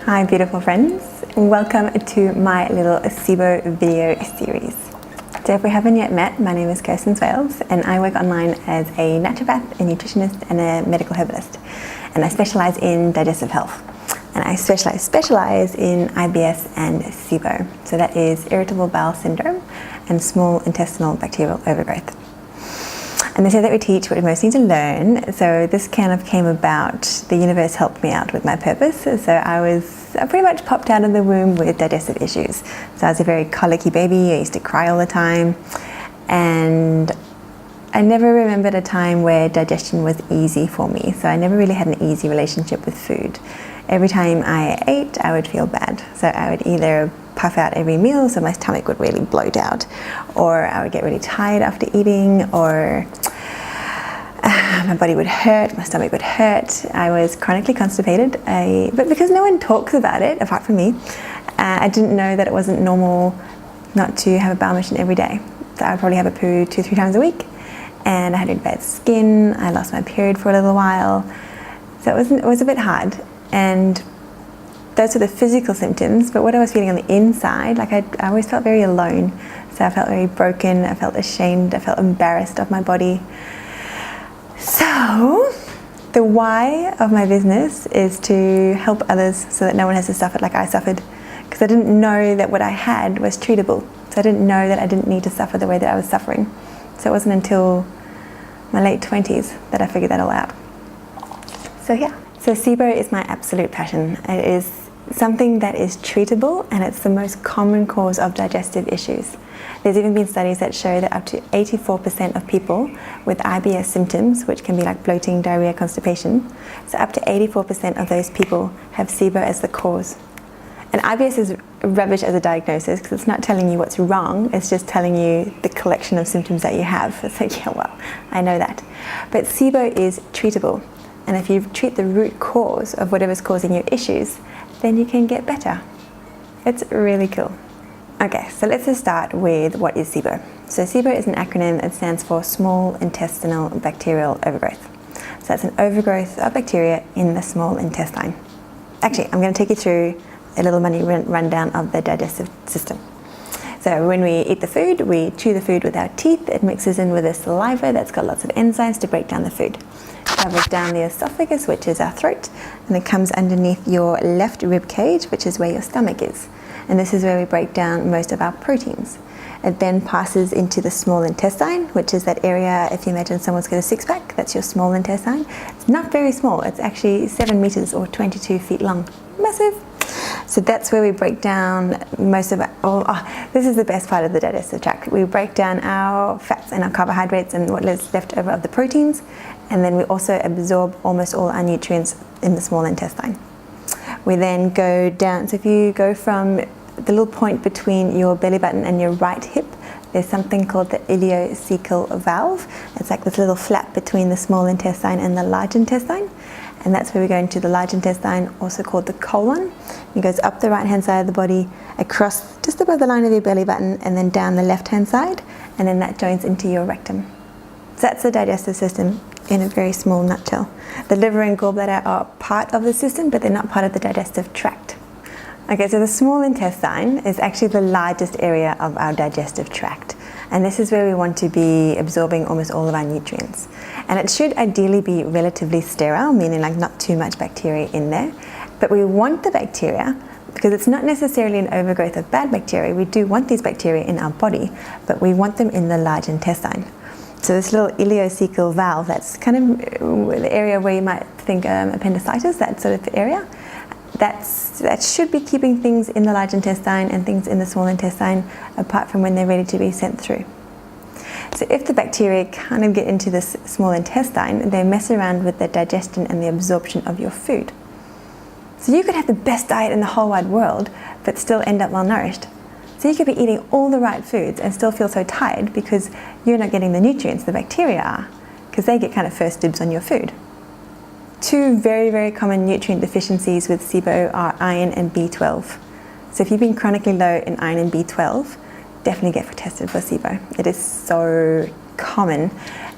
Hi beautiful friends, welcome to my little Sibo video series. So if we haven't yet met, my name is Kirsten and I work online as a naturopath, a nutritionist and a medical herbalist, and I specialise in digestive health, and I specialise in IBS and Sibo, so that is irritable bowel syndrome and small intestinal bacterial overgrowth. And they say that we teach what we most need to learn, so this kind of came about, the universe helped me out with my purpose. So I pretty much popped out of the womb with digestive issues. So I was a very colicky baby, I used to cry all the time, and I never remembered a time where digestion was easy for me. So I never really had an easy relationship with food. Every time I ate, I would feel bad. So I would either puff out every meal, so my stomach would really bloat out, or I would get really tired after eating, or my body would hurt, my stomach would hurt. I was chronically constipated, but because no one talks about it apart from me, I didn't know that it wasn't normal not to have a bowel movement every day. So I would probably have a poo 2-3 times a week, and I had really bad skin. I lost my period for a little while, so it was a bit hard. And those were the physical symptoms, but what I was feeling on the inside, like I always felt very alone. So I felt very broken, I felt ashamed, I felt embarrassed of my body. So the why of my business is to help others so that no one has to suffer like I suffered, because I didn't know that what I had was treatable. So I didn't know that I didn't need to suffer the way that I was suffering. So it wasn't until my late 20s that I figured that all out. So yeah, so Sibo is my absolute passion. It is something that is treatable, and it's the most common cause of digestive issues. There's even been studies that show that up to 84% of people with IBS symptoms, which can be like bloating, diarrhea, constipation, so up to 84% of those people have Sibo as the cause. And IBS is rubbish as a diagnosis because it's not telling you what's wrong, it's just telling you the collection of symptoms that you have. It's like, yeah, well, I know that. But Sibo is treatable, and if you treat the root cause of whatever's causing your issues, then you can get better. It's really cool. Okay, so let's just start with what is Sibo. So Sibo is an acronym that stands for Small Intestinal Bacterial Overgrowth. So that's an overgrowth of bacteria in the small intestine. Actually, I'm going to take you through a little mini rundown of the digestive system. So when we eat the food, we chew the food with our teeth. It mixes in with the saliva that's got lots of enzymes to break down the food. Travels down the esophagus, which is our throat, and it comes underneath your left rib cage, which is where your stomach is. And this is where we break down most of our proteins. It then passes into the small intestine, which is that area, if you imagine someone's got a six-pack, that's your small intestine. It's not very small, it's actually 7 meters or 22 feet long. Massive. So that's where we break down most of our, this is the best part of the digestive tract. We break down our fats and our carbohydrates and what is left over of the proteins, and then we also absorb almost all our nutrients in the small intestine. We then go down, so if you go from the little point between your belly button and your right hip, there's something called the Ileocecal Valve. It's like this little flap between the small intestine and the large intestine. And that's where we go into the large intestine, also called the colon. It goes up the right hand side of the body, across just above the line of your belly button, and then down the left hand side, and then that joins into your rectum. So that's the digestive system in a very small nutshell. The liver and gallbladder are part of the system, but they're not part of the digestive tract. Okay, so the small intestine is actually the largest area of our digestive tract. And this is where we want to be absorbing almost all of our nutrients. And it should ideally be relatively sterile, meaning like not too much bacteria in there. But we want the bacteria, because it's not necessarily an overgrowth of bad bacteria. We do want these bacteria in our body, but we want them in the large intestine. So this little ileocecal valve, that's kind of the area where you might think appendicitis, that sort of area, that should be keeping things in the large intestine and things in the small intestine apart from when they're ready to be sent through. So if the bacteria kind of get into this small intestine, they mess around with the digestion and the absorption of your food. So you could have the best diet in the whole wide world, but still end up malnourished. So you could be eating all the right foods and still feel so tired because you're not getting the nutrients, the bacteria are, because they get kind of first dibs on your food. Two very, very common nutrient deficiencies with Sibo are iron and B12. So if you've been chronically low in iron and B12, definitely get tested for Sibo. It is so common.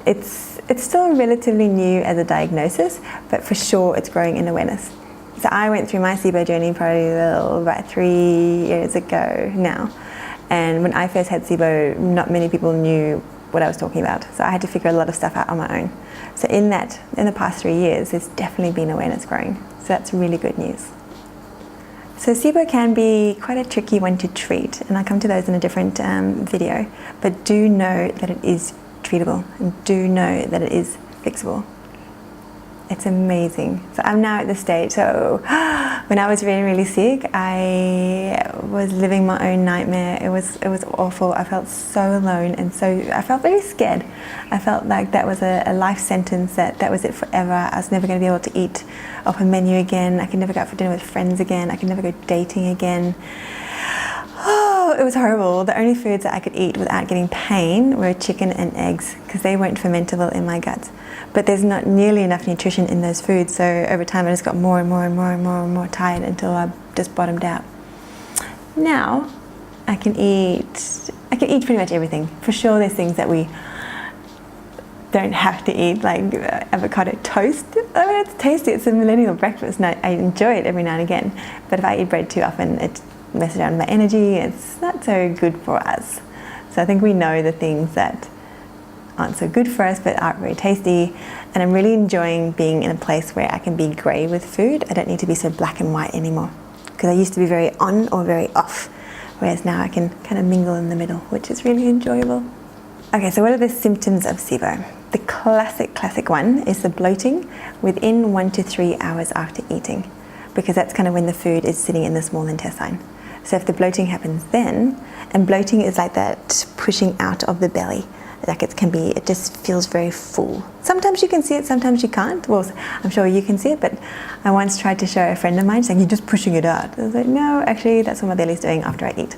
It's still relatively new as a diagnosis, but for sure it's growing in awareness. So I went through my Sibo journey probably about 3 years ago now. And when I first had Sibo, not many people knew what I was talking about. So I had to figure a lot of stuff out on my own. So in the past 3 years, there's definitely been awareness growing. So that's really good news. So Sibo can be quite a tricky one to treat, and I'll come to those in a different video. But do know that it is treatable, and do know that it is fixable. It's amazing. So I'm now at the stage, so when I was really, really sick, I was living my own nightmare. It was awful. I felt so alone, and I felt very scared. I felt like that was a life sentence, that was it forever. I was never going to be able to eat off a menu again. I could never go out for dinner with friends again. I could never go dating again. Oh, it was horrible. The only foods that I could eat without getting pain were chicken and eggs, because they weren't fermentable in my guts. But there's not nearly enough nutrition in those foods, so over time I just got more and more tired until I just bottomed out. Now I can eat pretty much everything. For sure there's things that we don't have to eat, like avocado toast. I mean, it's tasty, it's a millennial breakfast, and I enjoy it every now and again. But if I eat bread too often, it messes around my energy. It's not so good for us. So I think we know the things that aren't so good for us but aren't very tasty, and I'm really enjoying being in a place where I can be grey with food. I don't need to be so black and white anymore, because I used to be very on or very off, whereas now I can kind of mingle in the middle, which is really enjoyable. Okay, so what are the symptoms of Sibo? The classic one is the bloating within 1 to 3 hours after eating, because that's kind of when the food is sitting in the small intestine. So if the bloating happens then, and bloating is like that pushing out of the belly, like it just feels very full. Sometimes you can see it, sometimes you can't. Well, I'm sure you can see it, but I once tried to show a friend of mine, saying, "You're just pushing it out." I was like, no, actually that's what my belly's doing after I eat.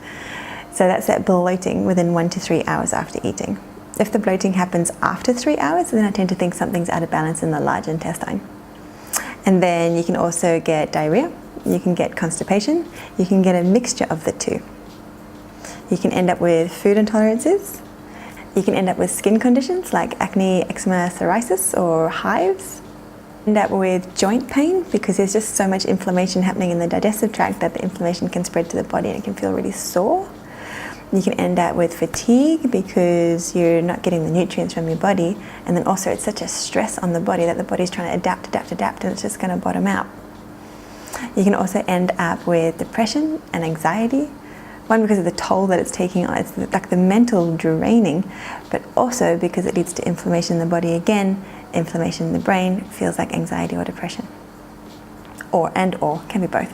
So that's that bloating within 1 to 3 hours after eating. If the bloating happens after 3 hours, then I tend to think something's out of balance in the large intestine. And then you can also get diarrhea, you can get constipation, you can get a mixture of the two. You can end up with food intolerances. You can end up with skin conditions like acne, eczema, psoriasis, or hives. End up with joint pain, because there's just so much inflammation happening in the digestive tract that the inflammation can spread to the body and it can feel really sore. You can end up with fatigue, because you're not getting the nutrients from your body, and then also it's such a stress on the body that the body's trying to adapt, and it's just going to bottom out. You can also end up with depression and anxiety. One, because of the toll that it's taking on, it's like the mental draining, but also because it leads to inflammation in the body again. Inflammation in the brain feels like anxiety or depression. Or can be both.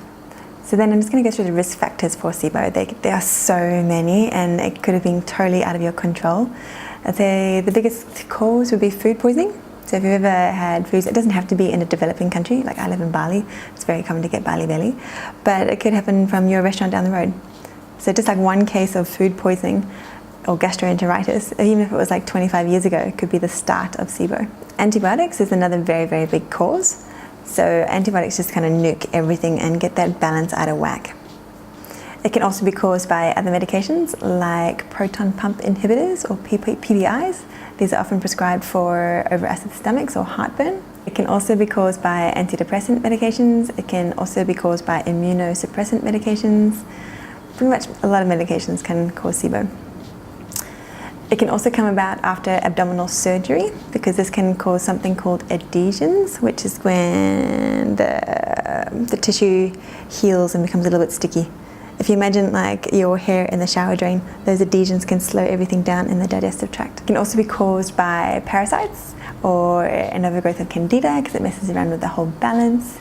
So then I'm just going to go through the risk factors for Sibo. There are so many, and it could have been totally out of your control. I'd say the biggest cause would be food poisoning. So if you've ever had foods, it doesn't have to be in a developing country, like I live in Bali, it's very common to get Bali belly, but it could happen from your restaurant down the road. So just like one case of food poisoning or gastroenteritis, even if it was like 25 years ago, it could be the start of Sibo. Antibiotics is another very, very big cause. So antibiotics just kind of nuke everything and get that balance out of whack. It can also be caused by other medications like proton pump inhibitors or PPIs. These are often prescribed for overacid stomachs or heartburn. It can also be caused by antidepressant medications. It can also be caused by immunosuppressant medications. Pretty much a lot of medications can cause Sibo. It can also come about after abdominal surgery, because this can cause something called adhesions, which is when the tissue heals and becomes a little bit sticky. If you imagine like your hair in the shower drain, those adhesions can slow everything down in the digestive tract. It can also be caused by parasites or an overgrowth of candida, because it messes around with the whole balance.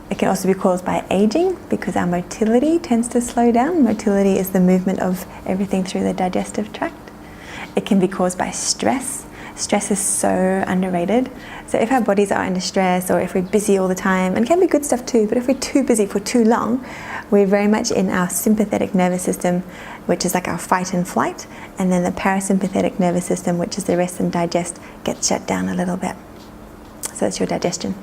It can also be caused by aging, because our motility tends to slow down. Motility is the movement of everything through the digestive tract. It can be caused by stress. Stress is so underrated. So if our bodies are under stress, or if we're busy all the time, and it can be good stuff too, but if we're too busy for too long, we're very much in our sympathetic nervous system, which is like our fight and flight, and then the parasympathetic nervous system, which is the rest and digest, gets shut down a little bit. So that's your digestion.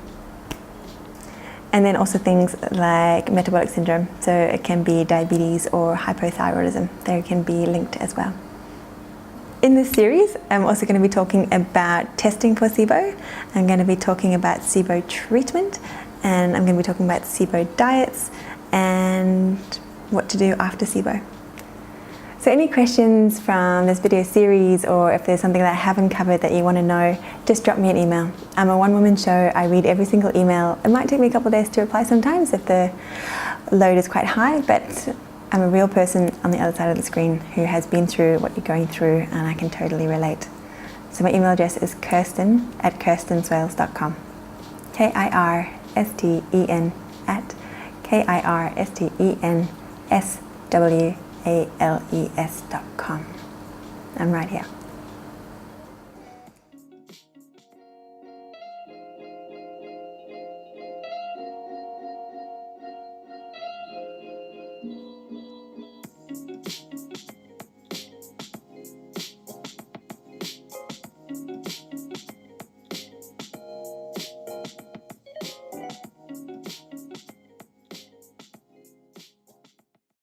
And then also things like metabolic syndrome. So it can be diabetes or hypothyroidism. They can be linked as well. In this series, I'm also going to be talking about testing for Sibo. I'm going to be talking about Sibo treatment, and I'm going to be talking about Sibo diets and what to do after Sibo. So any questions from this video series, or if there's something that I haven't covered that you want to know, just drop me an email. I'm a one-woman show. I read every single email. It might take me a couple of days to reply sometimes if the load is quite high, but I'm a real person on the other side of the screen who has been through what you're going through, and I can totally relate. So my email address is kirsten@kirstenswales.com. KIRSTEN@KIRSTENSWALES.com. I'm right here.